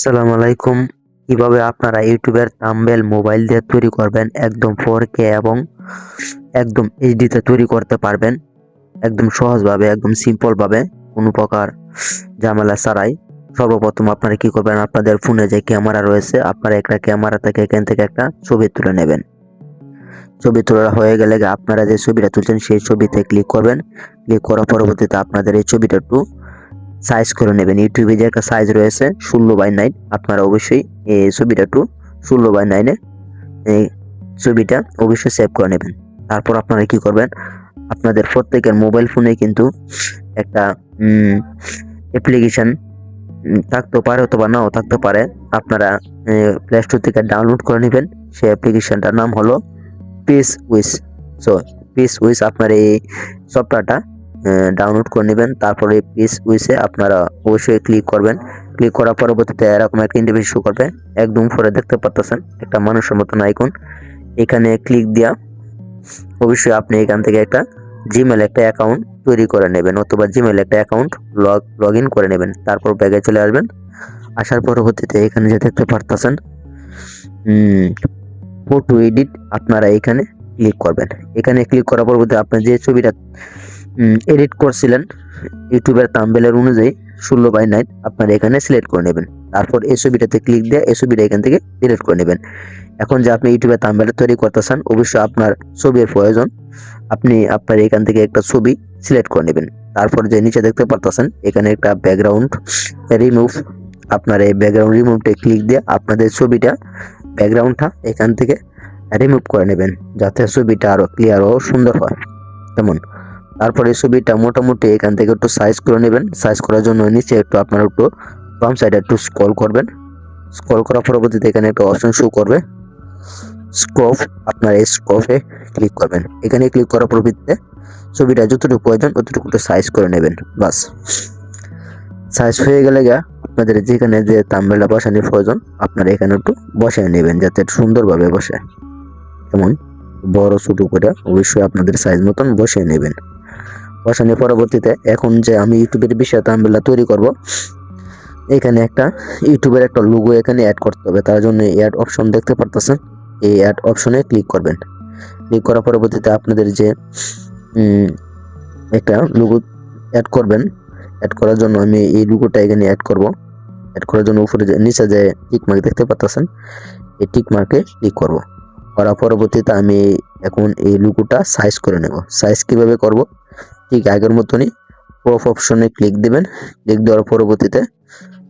আসসালামু আলাইকুম। কিভাবে আপনারা ইউটিউবের থাম্বনেল মোবাইল দিয়ে তৈরি করবেন একদম 4K এবং একদম এইচডি তে তৈরি করতে পারবেন একদম সহজভাবে, একদম সিম্পল ভাবে, কোনো প্রকার ঝামেলা ছাড়াই। সর্বপ্রথম আপনারা কি করবেন, আপনাদের ফোনে যে ক্যামেরা রয়েছে আপনারা একটা ক্যামেরা থেকে এখান থেকে একটা ছবি তুলে নেবেন। ছবি তোলা হয়ে গেলে আপনারা যে ছবিটা তুলছেন সেই ছবিতে ক্লিক করবেন। ক্লিক করার পরবর্তীতে আপনাদের এই ছবিটা একটু সাইজ করে নেবেন। ইউটিউবে যে একটা সাইজ রয়েছে 16:9, আপনারা অবশ্যই এই ছবিটা একটু 16:9 এই ছবিটা অবশ্যই সেভ করে নেবেন। তারপর আপনারা কি করবেন, আপনাদের প্রত্যেকের মোবাইল ফোনে কিন্তু একটা অ্যাপ্লিকেশন থাকতে পারে অথবা নাও থাকতে পারে। আপনারা প্লে স্টোর থেকে ডাউনলোড করে নেবেন। সেই অ্যাপ্লিকেশনটার নাম হলো পিস উইস। সো পিস উইস আপনার এই সফটওয়্যারটা ডাউনলোড করে নেবেন। তারপরে পিস উইসে আপনারা অবশ্যই ক্লিক করবেন। ক্লিক করার পরবর্তীতে এরকম একটা ইন্টারফেস শো করবে। একদম উপরে দেখতে পাচ্ছেন একটা মানুষের মতন আইকন। এখানে ক্লিক দেওয়া অবশ্যই আপনি এখান থেকে একটা জিমেল একটা অ্যাকাউন্ট তৈরি করে নেবেন অথবা জিমেল একটা অ্যাকাউন্ট লগ ইন করে নেবেন। তারপর ব্যাগে চলে আসবেন। আসার পরবর্তীতে এখানে যে দেখতে পারতেছেন ফটো এডিট, আপনারা এখানে ক্লিক করবেন। এখানে ক্লিক করার পরবর্তীতে আপনি যে ছবিটা এডিট করছিলেন ইউটিউবের থাম্বনেলের অনুযায়ী 16:9 আপনারা এখানে সিলেক্ট করে নেবেন। তারপর এই ছবিটাতে ক্লিক দিয়ে এই ছবিটা এখান থেকে ডিলিট করে নেবেন। এখন যে আপনি ইউটিউবে থাম্বনেল তৈরি করতেছেন অবশ্যই আপনার ছবির প্রয়োজন। আপনি আপনার এখান থেকে একটা ছবি সিলেক্ট করে নেবেন। তারপর যে নিচে দেখতে পারতেছেন এখানে একটা ব্যাকগ্রাউন্ড রিমুভ, আপনার এই ব্যাকগ্রাউন্ড রিমুভে ক্লিক দিয়ে আপনাদের ছবিটা ব্যাকগ্রাউন্ডটা এখান থেকে রিমুভ করে নেবেন যাতে ছবিটা আরো ক্লিয়ার ও সুন্দর হয়। তেমন তারপরে ছবিটা মোটামুটি এখান থেকে একটু সাইজ করে নেবেন। সাইজ করার জন্য নিচে একটু আপনার একটু বাম সাইডে একটু স্ক্রল করবেন। স্ক্রল করার পরবর্তীতে এখানে একটা অপশন শো করবে স্ক্রপ, আপনার এই স্ক্রপে ক্লিক করবেন। এখানে ক্লিক করার পরবর্তীতে ছবিটা যতটুকু প্রয়োজন ততটুকু একটু সাইজ করে নেবেন। বাস সাইজ হয়ে গেলে আপনাদের যেখানে যে থাম্বনেলটা বসানোর প্রয়োজন আপনারা এখানে একটু বসায় নেবেন যাতে সুন্দরভাবে বসে। যেমন বড় ছোট করে অবশ্যই আপনাদের সাইজ মতন বসিয়ে নেবেন। বসানোর পরবর্তীতে এখন যে আমি ইউটিউবের বিষয়ে থাম্বনেলটা তৈরি করব, এখানে একটা ইউটিউবের একটা লোগো এখানে অ্যাড করতে হবে। তার জন্য অ্যাড অপশন দেখতে পারতেছেন, এই অ্যাড অপশনে ক্লিক করবেন। ক্লিক করার পরবর্তীতে আপনাদের যে একটা লোগো অ্যাড করবেন, অ্যাড করার জন্য আমি এই লোগোটা এখানে অ্যাড করব। অ্যাড করার জন্য উপরে নিচে যে টিক মার্ক দেখতে পাচ্ছেন এই টিক মার্কে ক্লিক করব। করার পরবর্তীতে আমি এখন এই লোগোটা সাইজ করে নেব। সাইজ কিভাবে করব, ঠিক আগের মতনই ক্রপ অপশনে ক্লিক দিবেন। ক্লিক দেওয়ার পরবর্তীতে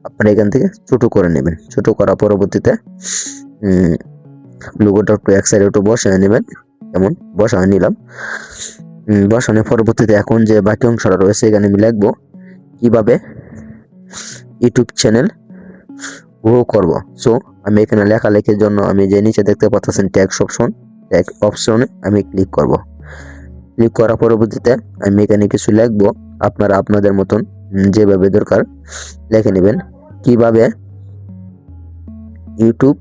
আপনারা এখান থেকে ছোট করে নেবেন। ছোট করার পরবর্তীতে লোগোটা একটু এক সাইডে একটু বসায় নেবেন। যেমন বসায় নিলাম। বসানোর পরবর্তীতে এখন যে বাকি অংশটা রয়েছে এখানে আমি লিখবো কিভাবে ইউটিউব চ্যানেল গ্রো করব। সো আমি এখানে লেখালেখির জন্য আমি যে নিচে দেখতে পাচ্ছেন ট্যাগ অপশনে আমি ক্লিক করব। ক্লিক করার পরবর্তীতে আমি এখানে কিছু লিখবো, আপনারা আপনাদের মতন যেভাবে দরকার লিখে নেবেন। কিভাবে ইউটিউব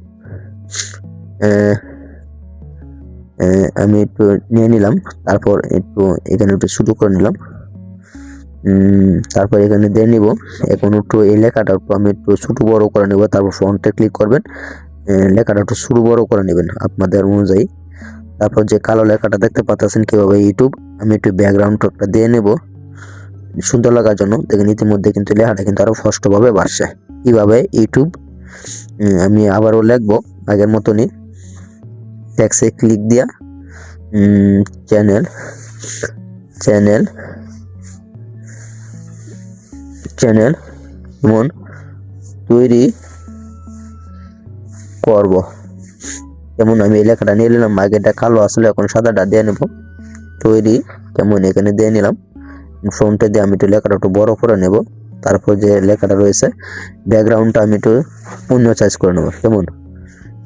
আমি একটু নিয়ে নিলাম। তারপর একটু এখানে একটু শুরু করে নিলাম। তারপর এখানে দিয়ে নিব। এখন একটু এই লেখাটা একটু আমি একটু ছোট বড় করে নেব। তারপর ফন্টে ক্লিক করবেন, লেখাটা একটু ছোট বড় করে নেবেন আপনাদের অনুযায়ী। তারপর যে কালো লেখাটা দেখতে পাচ্ছেন কিভাবে ইউটিউব, আমি একটু ব্যাকগ্রাউন্ডটা দিয়ে নেব সুন্দর লাগার জন্য। দেখেন ইতিমধ্যে কিন্তু লেখাটা কিন্তু আরো স্পষ্টভাবে বাড়ছে। কিভাবে ইউটিউব আমি আবারও লিখবো আগের মতনই, ট্যাক্সে ক্লিক দিয়া চ্যানেল যেমন তৈরি করব। যেমন আমি এই লেখাটা নিয়ে নিলাম, আগেটা কালো আসলে এখন সাদাটা দিয়ে নেব। তৈরি কেমন এখানে দিয়ে নিলাম। ফ্রন্টে দিয়ে আমি একটু লেখাটা একটু বড় করে নেব। তারপর যে লেখাটা রয়েছে ব্যাকগ্রাউন্ডটা আমি একটু অন্য সাইজ করে নেব। যেমন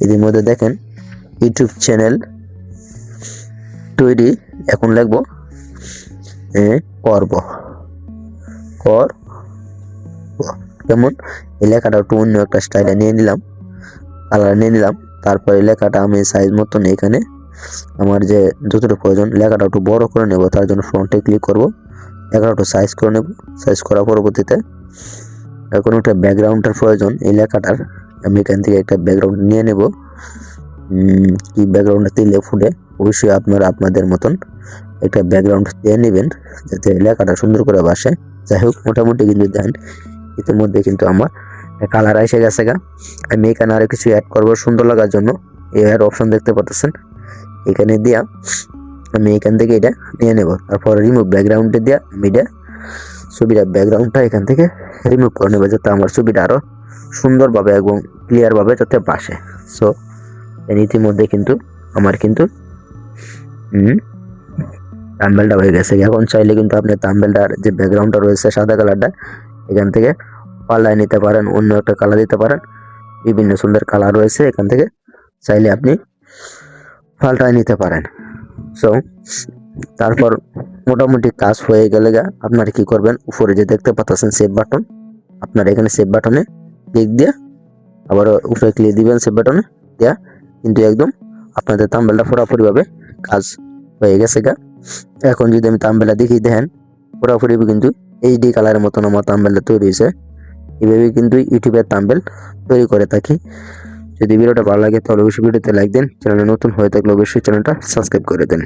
এর মধ্যে দেখেন ইউটিউব চ্যানেল তৈরি, এখন লিখবো করব। যেমন এই লেখাটা একটু অন্য একটা স্টাইলে নিয়ে নিলাম, কালার নিয়ে নিলাম। তারপর এই লেখাটা আমি সাইজ মতন এখানে আমার যে যতটুকু প্রয়োজন লেখাটা একটু বড় করে নেব। তার জন্য ফ্রন্টে ক্লিক করব, লেখাটা একটু সাইজ করে নেব। সাইজ করার পরবর্তীতে এখন একটা ব্যাকগ্রাউন্ডের প্রয়োজন এই লেখাটার। আমি এখান থেকে একটা ব্যাকগ্রাউন্ড নিয়ে নেব। কি ব্যাকগ্রাউন্ডটা দিলে ফুটে, অবশ্যই আপনারা আপনাদের মতন একটা ব্যাকগ্রাউন্ড দিয়ে নেবেন যাতে লেখাটা সুন্দর করে বাসে। যাই হোক, মোটামুটি কিন্তু দেখেন ইতিমধ্যে কিন্তু আমার কালার এসে গেছে গা। আমি এখানে আরো কিছু অ্যাড করবো সুন্দর লাগার জন্য। এর অপশন দেখতে পাচ্ছেন, এখানে দিয়া আমি এখান থেকে এটা নিয়ে নেব। তারপর রিমুভ ব্যাকগ্রাউন্ডে দিয়া আমি এটা ছবিটা ব্যাকগ্রাউন্ডটা এখান থেকে রিমুভ করে নেব, যাতে আমার ছবিটা আরো সুন্দরভাবে এবং ক্লিয়ারভাবে যাতে বাসে। সো ইতিমধ্যে কিন্তু আমার কিন্তু থাম্বনেলটা হয়ে গেছে। এখন চাইলে কিন্তু আপনি থাম্বনেলটার যে ব্যাকগ্রাউন্ডটা রয়েছে সাদা কালারটা, এখান থেকে পাল্টায় নিতে পারেন, অন্য একটা কালার দিতে পারেন। বিভিন্ন সুন্দর কালার রয়েছে, এখান থেকে চাইলে আপনি পাল্টায় নিতে পারেন। সো তারপর মোটামুটি কাজ হয়ে গেলে আপনারা কি করবেন, উপরে যে দেখতে পাচ্ছেন সেভ বাটন, আপনারা এখানে সেভ বাটনে ক্লিক দিয়ে আবার উপরে ক্লিক দিবেন। সেভ বাটনে দেয়া কিন্তু একদম আপনাদের থাম্বনেলটা পুরোপুরিভাবে কাজ হয়ে গেছে গা। এখন যদি আমি থাম্বনেলটা দেখি, দেখেন পুরোপুরি কিন্তু এইচডি কালারের মতন আমার থাম্বনেলটা তৈরি হয়েছে। এইভাবে কিন্তু ইউটিউবের থাম্বনেল তৈরি করে থাকি। যদি ভিডিওটা ভালো লাগে তাহলে অবশ্যই ভিডিওতে লাইক দেন। চ্যানেলে নতুন হয়ে থাকলে অবশ্যই চ্যানেলটা সাবস্ক্রাইব করে দেন।